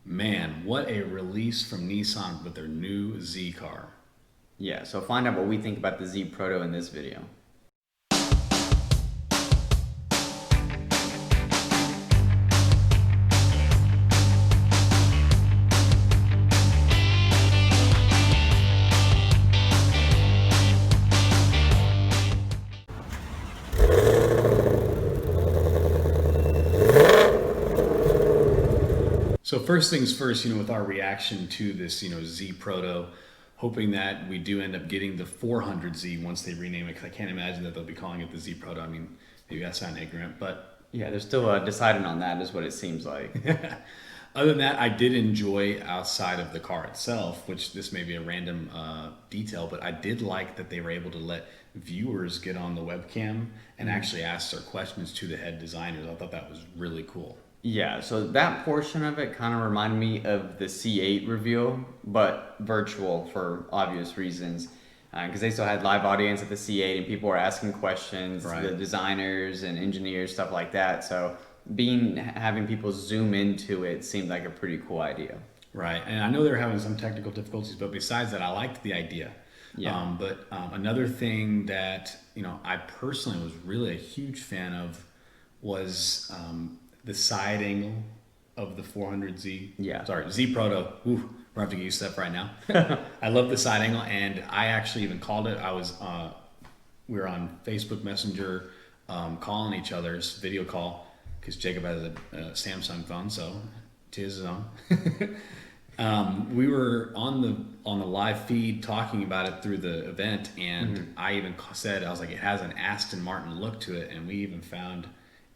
Man, what a release from Nissan with their new Z car. Yeah, so find out what we think about the Z Proto in this video. So first things first, with our reaction to this, Z Proto, hoping that we do end up getting the 400Z once they rename it, because I can't imagine that they'll be calling it the Z Proto. I mean, maybe I sound ignorant, but Yeah, they're still deciding on that, is what it seems like. other than that, I did enjoy outside of the car itself, which this may be a random detail, but I did like that they were able to let viewers get on the webcam and actually ask their questions to the head designers. I thought that was really cool. Yeah, so that portion of it kind of reminded me of the C8 reveal, but virtual for obvious reasons. Because they still had live audience at the C8 and people were asking questions, Right. the designers and engineers, stuff like that. So having people zoom into it seemed like a pretty cool idea. Right, and I know they're having some technical difficulties, but besides that, I liked the idea. Yeah. But another thing that I personally was really a huge fan of was the side angle of the 400Z. Yeah. Sorry, Z Proto. Ooh, we're gonna have to get used to that right now. I love the side angle, and I actually even called it. We were on Facebook Messenger calling each other's video call because Jacob has a Samsung phone, so to his own. We were on the live feed talking about it through the event, and I even said, I was like, it has an Aston Martin look to it, and we even found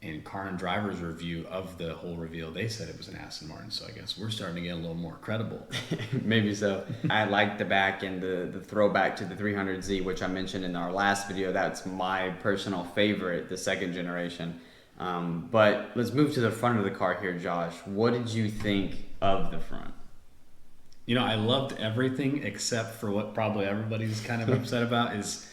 in Car and Driver's review of the whole reveal, they said it was an Aston Martin, so I guess we're starting to get a little more credible. Maybe so. I like the back and the throwback to the 300Z, which I mentioned in our last video. That's my personal favorite, the second generation. But let's move to the front of the car here, Josh. What did you think of the front? I loved everything except for what probably everybody's kind of upset about is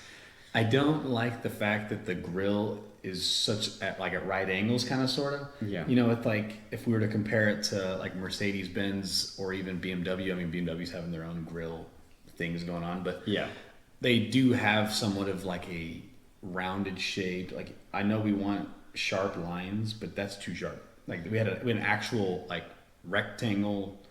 I don't like the fact that the grille is such at right angles, kind of sort of. Yeah. With if we were to compare it to like Mercedes-Benz or even BMW, I mean BMW's having their own grille things going on, but Yeah. they do have somewhat of like a rounded shape. Like I know we want sharp lines, but that's too sharp. Like we had an actual like rectangle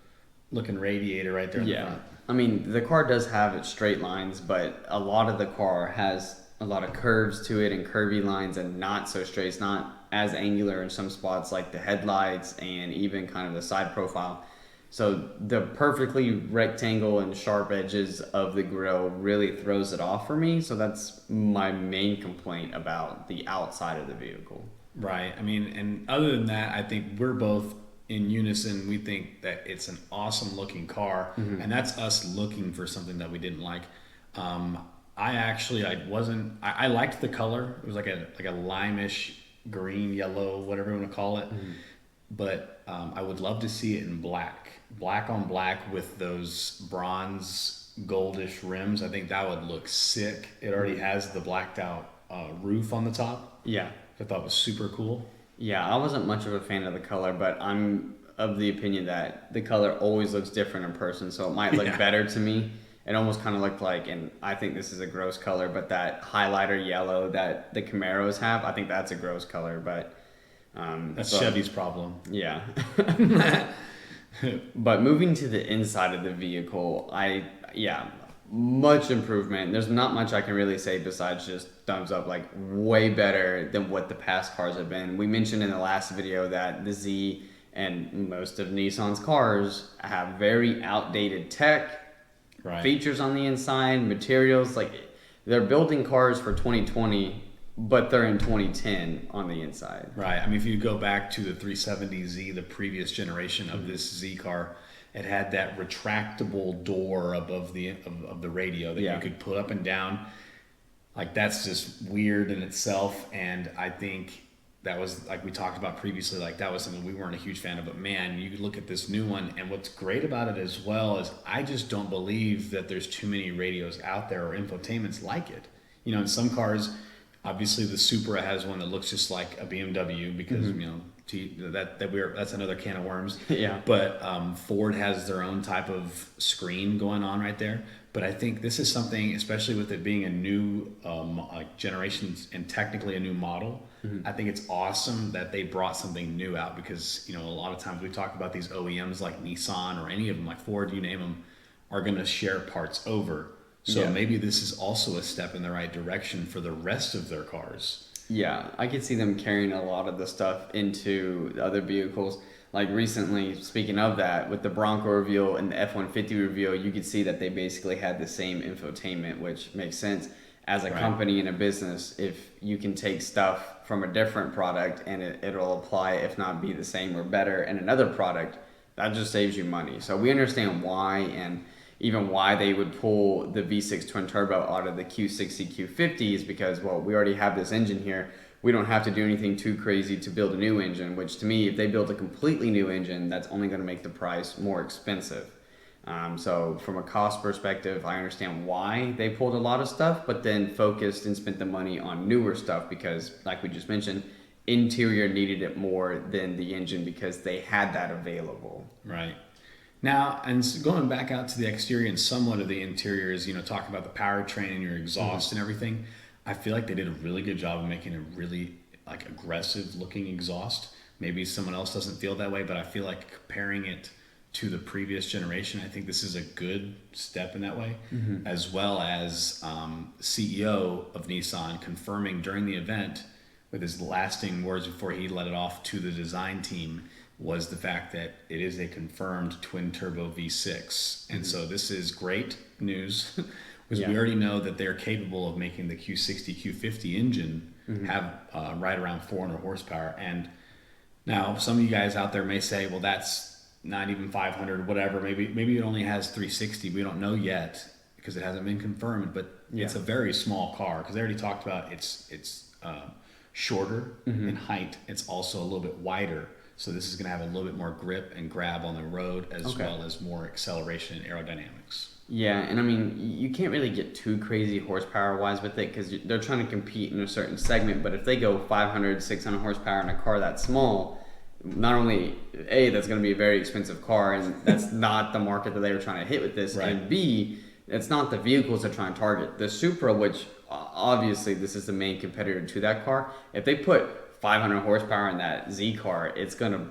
looking radiator right there in the front. I mean, the car does have its straight lines, but a lot of the car has a lot of curves to it and curvy lines and not so straight. It's not as angular in some spots like the headlights and even kind of the side profile. So the perfectly rectangle and sharp edges of the grille really throws it off for me. So that's my main complaint about the outside of the vehicle. Right. I mean, and other than that, I think we're both in unison. We think that it's an awesome looking car, and that's us looking for something that we didn't like. I liked the color. It was like a lime-ish green, yellow, whatever you want to call it. But I would love to see it in black on black with those bronze goldish rims. I think that would look sick. It already has the blacked out roof on the top. Yeah. I thought was super cool. Yeah, I wasn't much of a fan of the color, but I'm of the opinion that the color always looks different in person, so it might look better to me. It almost kind of looked like, and I think this is a gross color, but that highlighter yellow that the Camaros have, I think that's a gross color, but... That's Chevy's problem. Yeah. But moving to the inside of the vehicle, much improvement. There's not much I can really say besides just thumbs up, like way better than what the past cars have been. We mentioned in the last video that the Z and most of Nissan's cars have very outdated tech, features on the inside, materials. Like they're building cars for 2020, but they're in 2010 on the inside. Right. I mean, if you go back to the 370Z, the previous generation of this Z car, it had that retractable door above the radio that you could put up and down. Like that's just weird in itself, and I think that was, like we talked about previously, like that was something we weren't a huge fan of. But man, you look at this new one, and what's great about it as well is I just don't believe that there's too many radios out there or infotainments like it. In some cars, obviously the Supra has one that looks just like a BMW because That's another can of worms. Yeah. But Ford has their own type of screen going on right there. But I think this is something, especially with it being a new generation and technically a new model. I think it's awesome that they brought something new out, because a lot of times we talk about these OEMs like Nissan or any of them like Ford, you name them, are going to share parts over. So maybe this is also a step in the right direction for the rest of their cars. Yeah, I could see them carrying a lot of the stuff into other vehicles. Like recently, speaking of that, with the Bronco reveal and the F-150 reveal, you could see that they basically had the same infotainment, which makes sense. As a company and a business, if you can take stuff from a different product and it'll apply, if not be the same or better, in another product, that just saves you money. So we understand why, and even why they would pull the V6 twin turbo out of the Q60, Q50 is because, well, we already have this engine here. We don't have to do anything too crazy to build a new engine, which to me, if they build a completely new engine, that's only going to make the price more expensive. So from a cost perspective, I understand why they pulled a lot of stuff, but then focused and spent the money on newer stuff because, like we just mentioned, interior needed it more than the engine because they had that available. Right. Now, and going back out to the exterior and somewhat of the interiors, talk about the powertrain and your exhaust and everything. I feel like they did a really good job of making a really aggressive looking exhaust. Maybe someone else doesn't feel that way, but I feel like comparing it to the previous generation, I think this is a good step in that way, as well as CEO of Nissan confirming during the event with his lasting words before he let it off to the design team was the fact that it is a confirmed twin turbo V6. And so this is great news because we already know that they're capable of making the Q60, Q50 engine have right around 400 horsepower. And now some of you guys out there may say, well, that's not even 500, whatever. Maybe it only has 360. We don't know yet because it hasn't been confirmed, but it's a very small car because they already talked about it's shorter in height. It's also a little bit wider. So this is going to have a little bit more grip and grab on the road as well as more acceleration and aerodynamics. Yeah, and I mean, you can't really get too crazy horsepower-wise with it because they're trying to compete in a certain segment, but if they go 500, 600 horsepower in a car that small, not only, A, that's going to be a very expensive car, and that's not the market that they were trying to hit with this, and B, it's not the vehicles they're trying to target. The Supra, which obviously this is the main competitor to that car, if they put 500 horsepower in that Z car, it's going to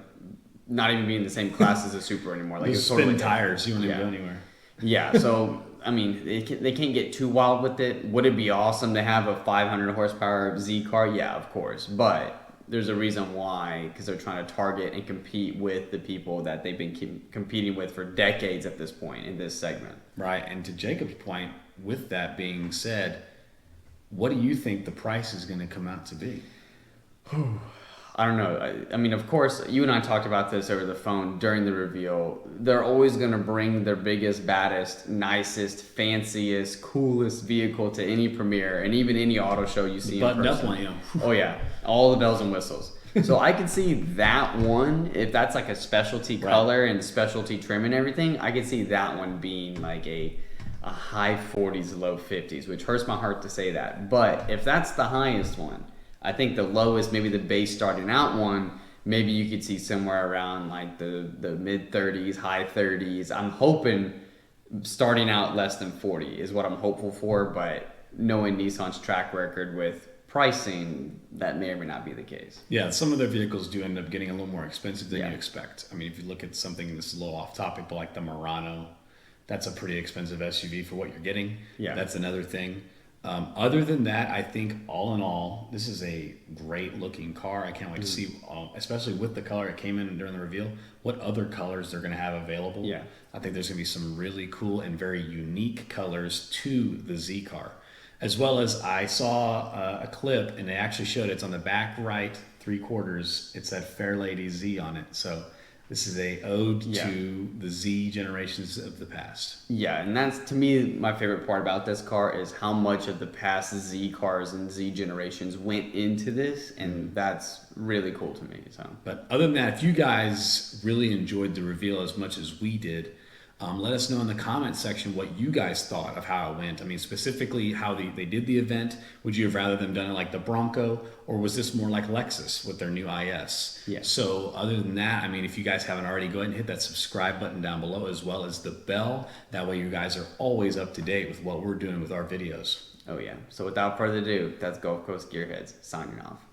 not even be in the same class as a Supra anymore. Like it's totally tires, you won't even go anywhere. Yeah, so I mean, they can't get too wild with it. Would it be awesome to have a 500 horsepower Z car? Yeah, of course. But there's a reason why, because they're trying to target and compete with the people that they've been competing with for decades at this point in this segment. Right, and to Jacob's point, with that being said, what do you think the price is going to come out to be? I don't know. I mean, of course, you and I talked about this over the phone during the reveal. They're always going to bring their biggest, baddest, nicest, fanciest, coolest vehicle to any premiere and even any auto show you see in person. Buttoned up one, Oh, yeah. All the bells and whistles. So I can see that one, if that's like a specialty color and specialty trim and everything, I can see that one being like a high 40s, low 50s, which hurts my heart to say that. But if that's the highest one, I think the lowest, maybe the base starting out one, maybe you could see somewhere around like the mid 30s, high 30s. I'm hoping starting out less than 40 is what I'm hopeful for, but knowing Nissan's track record with pricing, that may or may not be the case. Yeah, some of their vehicles do end up getting a little more expensive than you expect. I mean, if you look at something that's a little off topic, but like the Murano, that's a pretty expensive SUV for what you're getting. Yeah, that's another thing. Other than that, I think all in all, this is a great looking car. I can't wait to see, especially with the color it came in during the reveal, what other colors they're going to have available. Yeah, I think there's going to be some really cool and very unique colors to the Z car. As well as I saw a clip and they actually showed it's on the back right 3/4. It said Fair Lady Z on it. So this is a ode to the Z generations of the past. Yeah, and that's, to me, my favorite part about this car is how much of the past Z cars and Z generations went into this, and that's really cool to me. So, but other than that, if you guys really enjoyed the reveal as much as we did, Let us know in the comment section what you guys thought of how it went. I mean, specifically how they did the event. Would you have rather them done it like the Bronco, or was this more like Lexus with their new IS? Yeah. So other than that, I mean, if you guys haven't already, go ahead and hit that subscribe button down below, as well as the bell. That way you guys are always up to date with what we're doing with our videos. Oh yeah. So without further ado, that's Gulf Coast Gearheads signing off.